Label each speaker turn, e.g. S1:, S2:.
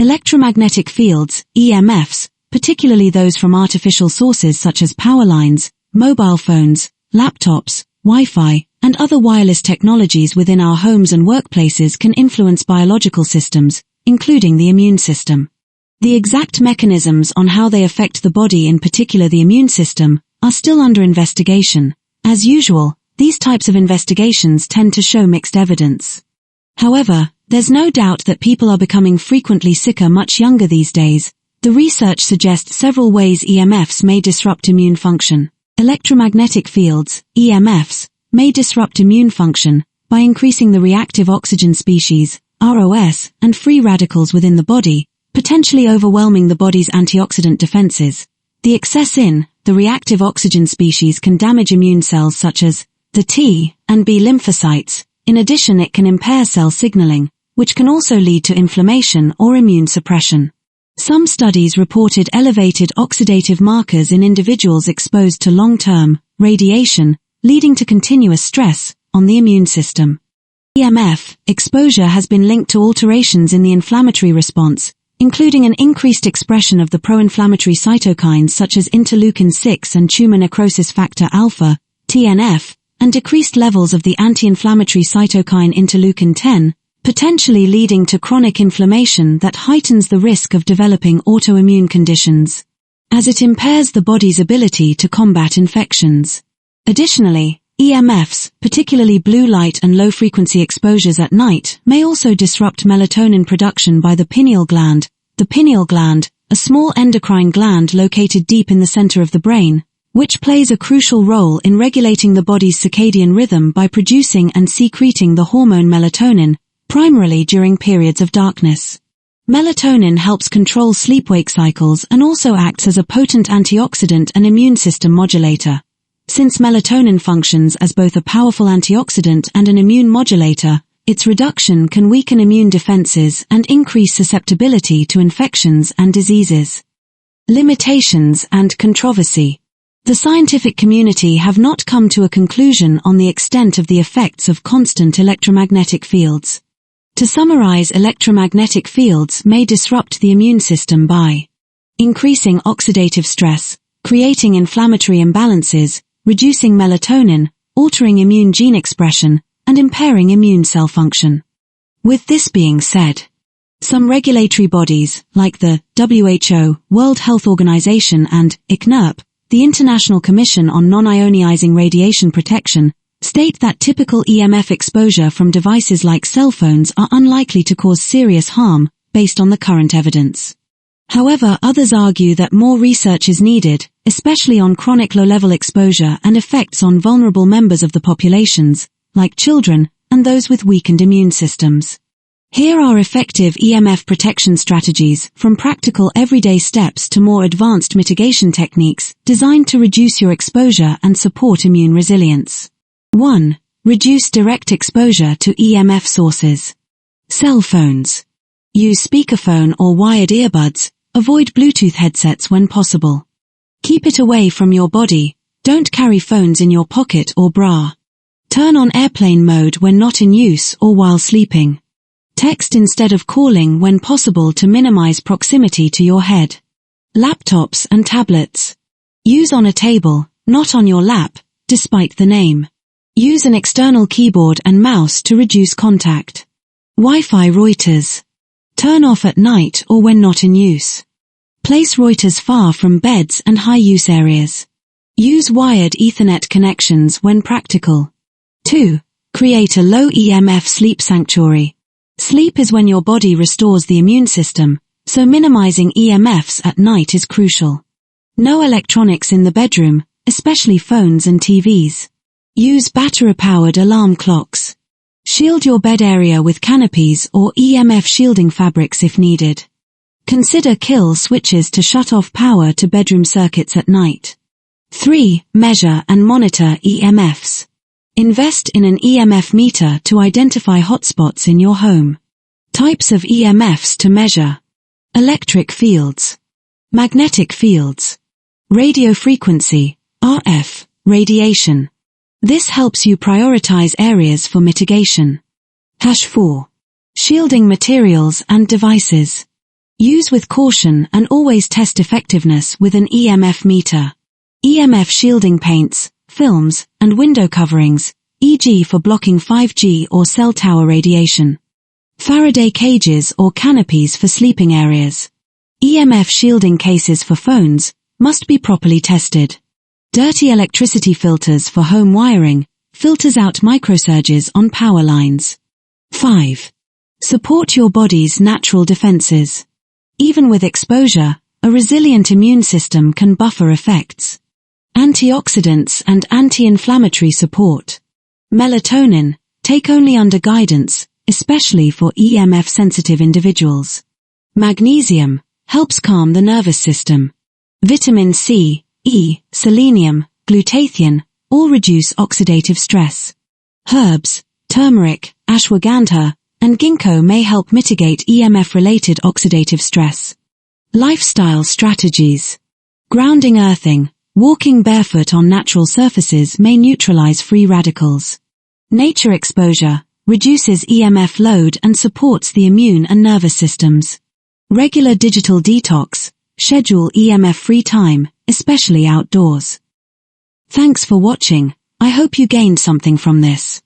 S1: Electromagnetic fields, EMFs, particularly those from artificial sources such as power lines, mobile phones, laptops, Wi-Fi, and other wireless technologies within our homes and workplaces can influence biological systems, including the immune system. The exact mechanisms on how they affect the body, in particular the immune system, are still under investigation. As usual, these types of investigations tend to show mixed evidence. However, there's no doubt that people are becoming frequently sicker much younger these days. The research suggests several ways EMFs may disrupt immune function. Electromagnetic fields, EMFs, may disrupt immune function by increasing the reactive oxygen species, ROS, and free radicals within the body, potentially overwhelming the body's antioxidant defenses. The excess in the reactive oxygen species can damage immune cells such as the T and B lymphocytes. In addition, it can impair cell signaling, which can also lead to inflammation or immune suppression. Some studies reported elevated oxidative markers in individuals exposed to long-term radiation, leading to continuous stress on the immune system. EMF exposure has been linked to alterations in the inflammatory response, including an increased expression of the pro-inflammatory cytokines such as interleukin-6 and tumor necrosis factor alpha, TNF, and decreased levels of the anti-inflammatory cytokine interleukin-10, potentially leading to chronic inflammation that heightens the risk of developing autoimmune conditions, as it impairs the body's ability to combat infections. Additionally, EMFs, particularly blue light and low-frequency exposures at night, may also disrupt melatonin production by the pineal gland. The pineal gland, a small endocrine gland located deep in the center of the brain, which plays a crucial role in regulating the body's circadian rhythm by producing and secreting the hormone melatonin, primarily during periods of darkness. Melatonin helps control sleep-wake cycles and also acts as a potent antioxidant and immune system modulator. Since melatonin functions as both a powerful antioxidant and an immune modulator, its reduction can weaken immune defenses and increase susceptibility to infections and diseases. Limitations and controversy. The scientific community have not come to a conclusion on the extent of the effects of constant electromagnetic fields. To summarize, electromagnetic fields may disrupt the immune system by increasing oxidative stress, creating inflammatory imbalances, reducing melatonin, altering immune gene expression, and impairing immune cell function. With this being said, some regulatory bodies, like the WHO, World Health Organization, and ICNIRP, the International Commission on Non-Ionizing Radiation Protection, state that typical EMF exposure from devices like cell phones are unlikely to cause serious harm, based on the current evidence. However, others argue that more research is needed, especially on chronic low-level exposure and effects on vulnerable members of the populations, like children and those with weakened immune systems. Here are effective EMF protection strategies, from practical everyday steps to more advanced mitigation techniques, designed to reduce your exposure and support immune resilience. 1. Reduce direct exposure to EMF sources. Cell phones. Use speakerphone or wired earbuds. Avoid Bluetooth headsets when possible. Keep it away from your body. Don't carry phones in your pocket or bra. Turn on airplane mode when not in use or while sleeping. Text instead of calling when possible to minimize proximity to your head. Laptops and tablets. Use on a table, not on your lap, despite the name. Use an external keyboard and mouse to reduce contact. Wi-Fi routers. Turn off at night or when not in use. Place routers far from beds and high-use areas. Use wired Ethernet connections when practical. 2. Create a low EMF sleep sanctuary. Sleep is when your body restores the immune system, so minimizing EMFs at night is crucial. No electronics in the bedroom, especially phones and TVs. Use battery-powered alarm clocks. Shield your bed area with canopies or EMF shielding fabrics if needed. Consider kill switches to shut off power to bedroom circuits at night. 3. Measure and monitor EMFs. Invest in an EMF meter to identify hotspots in your home. Types of EMFs to measure. Electric fields. Magnetic fields. Radio frequency, RF, radiation. This helps you prioritize areas for mitigation. 4. Shielding materials and devices. Use with caution and always test effectiveness with an EMF meter. EMF shielding paints, films, and window coverings, e.g. for blocking 5G or cell tower radiation. Faraday cages or canopies for sleeping areas. EMF shielding cases for phones must be properly tested. Dirty electricity filters for home wiring filters out microsurges on power lines. 5. Support your body's natural defenses. Even with exposure, a resilient immune system can buffer effects. Antioxidants and anti-inflammatory support. Melatonin, take only under guidance, especially for EMF-sensitive individuals. Magnesium, helps calm the nervous system. Vitamin C, E, selenium, glutathione, all reduce oxidative stress. Herbs, turmeric, ashwagandha, and ginkgo may help mitigate EMF-related oxidative stress. Lifestyle strategies. Grounding earthing, walking barefoot on natural surfaces may neutralize free radicals. Nature exposure, reduces EMF load and supports the immune and nervous systems. Regular digital detox, schedule EMF-free time, especially outdoors. Thanks for watching. I hope you gained something from this.